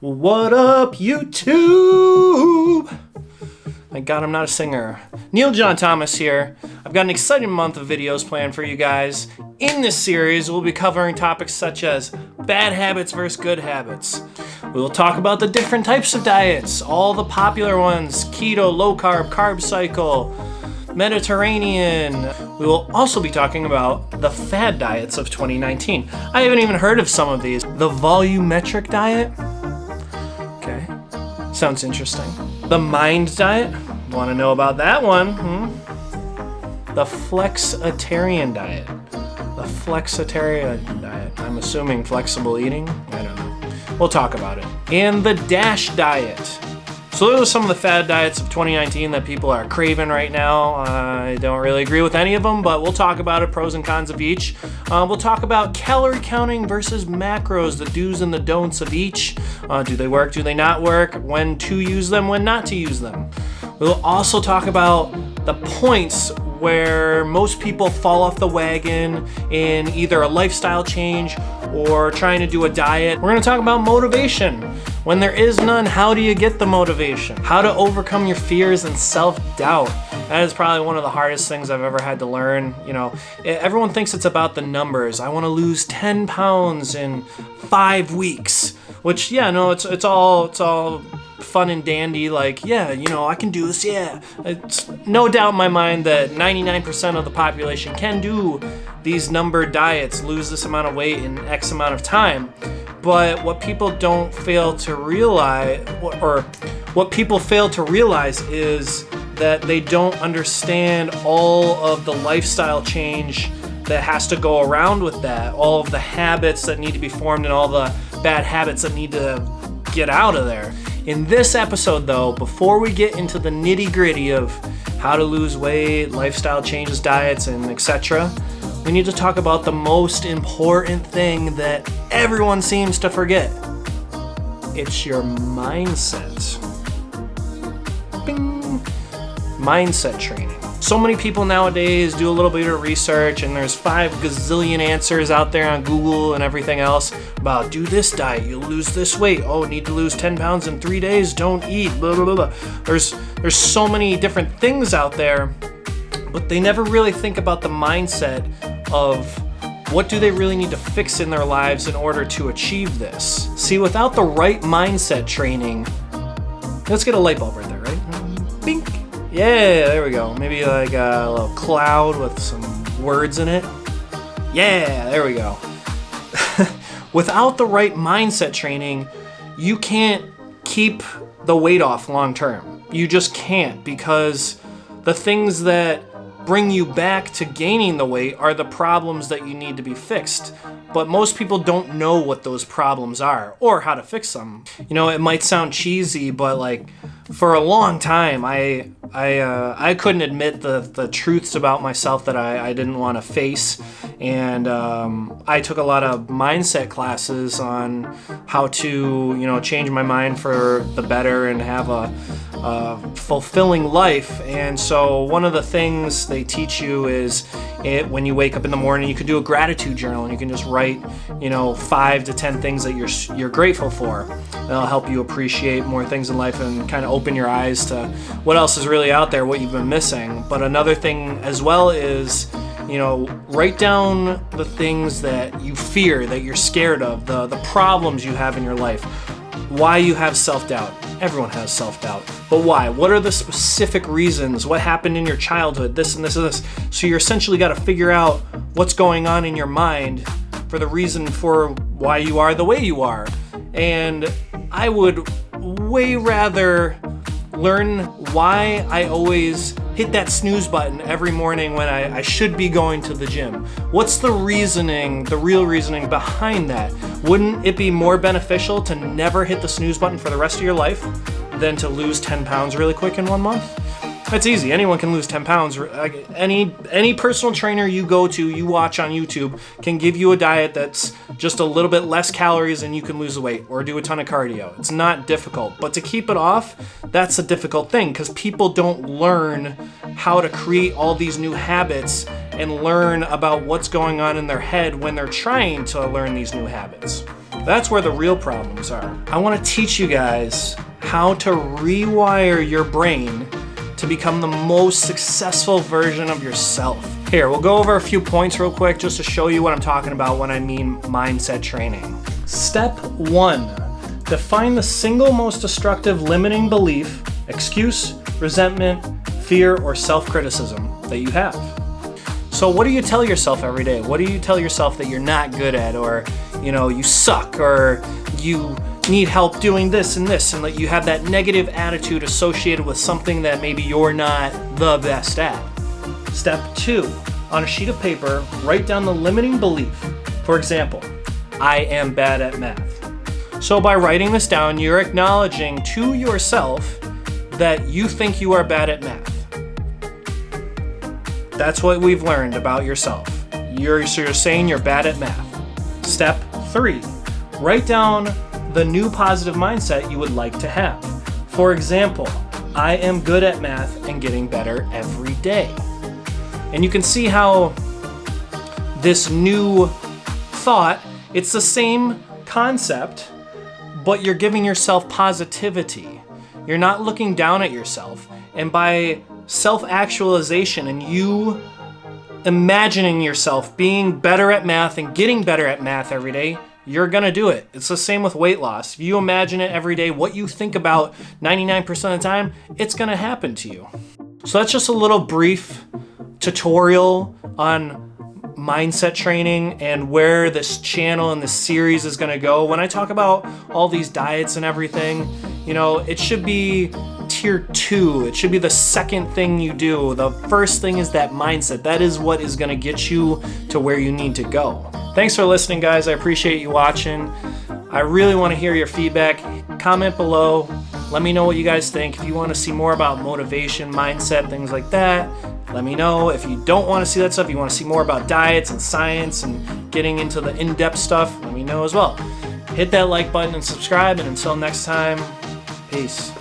What up, YouTube? Thank God I'm not a singer. Neil John Thomas here. I've got an exciting month of videos planned for you guys. In this series, we'll be covering topics such as bad habits versus good habits. We will talk about the different types of diets, all the popular ones, keto, low carb, carb cycle, Mediterranean. We will also be talking about the fad diets of 2019. I haven't even heard of some of these. The volumetric diet. Okay, sounds interesting. The mind diet. Want to know about that one? The flexitarian diet. The flexitarian diet. I'm assuming flexible eating. I don't know. We'll talk about it. And the DASH diet. So those are some of the fad diets of 2019 that people are craving right now. I don't really agree with any of them, but we'll talk about it, pros and cons of each. We'll talk about calorie counting versus macros, the do's and the don'ts of each. Do they work, do they not work, when to use them, when not to use them. We'll also talk about the points where most people fall off the wagon in either a lifestyle change or trying to do a diet. We're gonna talk about motivation. When there is none, how do you get the motivation? How to overcome your fears and self-doubt. That is probably one of the hardest things I've ever had to learn. You know, everyone thinks it's about the numbers. I wanna lose 10 pounds in 5 weeks, which, yeah, no, it's all fun and dandy, like, yeah, you know, I can do this, yeah. It's no doubt in my mind that 99% of the population can do these numbered diets, lose this amount of weight in X amount of time. But what people don't fail to realize, or what people fail to realize is that they don't understand all of the lifestyle change that has to go around with that, all of the habits that need to be formed and all the bad habits that need to get out of there. In this episode, though, before we get into the nitty-gritty of how to lose weight, lifestyle changes, diets, and etc., we need to talk about the most important thing that everyone seems to forget. It's your mindset. Bing! Mindset training. So many people nowadays do a little bit of research, and there's 5 gazillion answers out there on Google and everything else about do this diet, you'll lose this weight. Oh, need to lose 10 pounds in 3 days, don't eat, blah, blah, blah, blah. There's so many different things out there, but they never really think about the mindset of what do they really need to fix in their lives in order to achieve this. See, without the right mindset training, let's get a light bulb right there, right? Bink. Yeah, there we go. Maybe like a little cloud with some words in it. Yeah, there we go. Without the right mindset training, you can't keep the weight off long term. You just can't, because the things that bring you back to gaining the weight are the problems that you need to be fixed. But most people don't know what those problems are or how to fix them. You know, it might sound cheesy, but like for a long time, I couldn't admit the truths about myself that I didn't want to face. And I took a lot of mindset classes on how to, you know, change my mind for the better and have a fulfilling life. And so one of the things they teach you is when you wake up in the morning, you can do a gratitude journal, and you can just write, you know, 5 to 10 things that you're grateful for. That'll help you appreciate more things in life and kind of open your eyes to what else is really out there, what you've been missing. But another thing as well is, you know, write down the things that you fear, that you're scared of, the problems you have in your life, why you have self-doubt. Everyone has self-doubt, but why? What are the specific reasons? What happened in your childhood? This and this and this. So you're essentially got to figure out what's going on in your mind for the reason for why you are the way you are. And I would way rather learn why I always hit that snooze button every morning when I should be going to the gym. What's the reasoning, the real reasoning behind that? Wouldn't it be more beneficial to never hit the snooze button for the rest of your life than to lose 10 pounds really quick in 1 month? That's easy. Anyone can lose 10 pounds. Any personal trainer you go to, you watch on YouTube, can give you a diet that's just a little bit less calories and you can lose the weight or do a ton of cardio. It's not difficult. But to keep it off, that's a difficult thing because people don't learn how to create all these new habits and learn about what's going on in their head when they're trying to learn these new habits. That's where the real problems are. I want to teach you guys how to rewire your brain to become the most successful version of yourself. Here, we'll go over a few points real quick just to show you what I'm talking about when I mean mindset training. Step 1, define the single most destructive limiting belief, excuse, resentment, fear, or self-criticism that you have. So what do you tell yourself every day? What do you tell yourself that you're not good at, or you suck, or you need help doing this and this, and that you have that negative attitude associated with something that maybe you're not the best at? Step 2, on a sheet of paper, write down the limiting belief. For example, I am bad at math. So by writing this down, you're acknowledging to yourself that you think you are bad at math. That's what we've learned about yourself. You're saying you're bad at math. Step 3, write down the new positive mindset you would like to have. For example, I am good at math and getting better every day. And you can see how this new thought, it's the same concept, but you're giving yourself positivity. You're not looking down at yourself. And by self-actualization and you imagining yourself being better at math and getting better at math every day, you're gonna do it. It's the same with weight loss. If you imagine it every day, what you think about 99% of the time, it's gonna happen to you. So that's just a little brief tutorial on mindset training and where this channel and this series is gonna go. When I talk about all these diets and everything, it should be tier 2. It should be the second thing you do. The first thing is that mindset. That is what is gonna get you to where you need to go. Thanks for listening, guys. I appreciate you watching. I really want to hear your feedback. Comment below. Let me know what you guys think. If you want to see more about motivation, mindset, things like that, let me know. If you don't want to see that stuff, you want to see more about diets and science and getting into the in-depth stuff, let me know as well. Hit that like button and subscribe, and until next time, peace.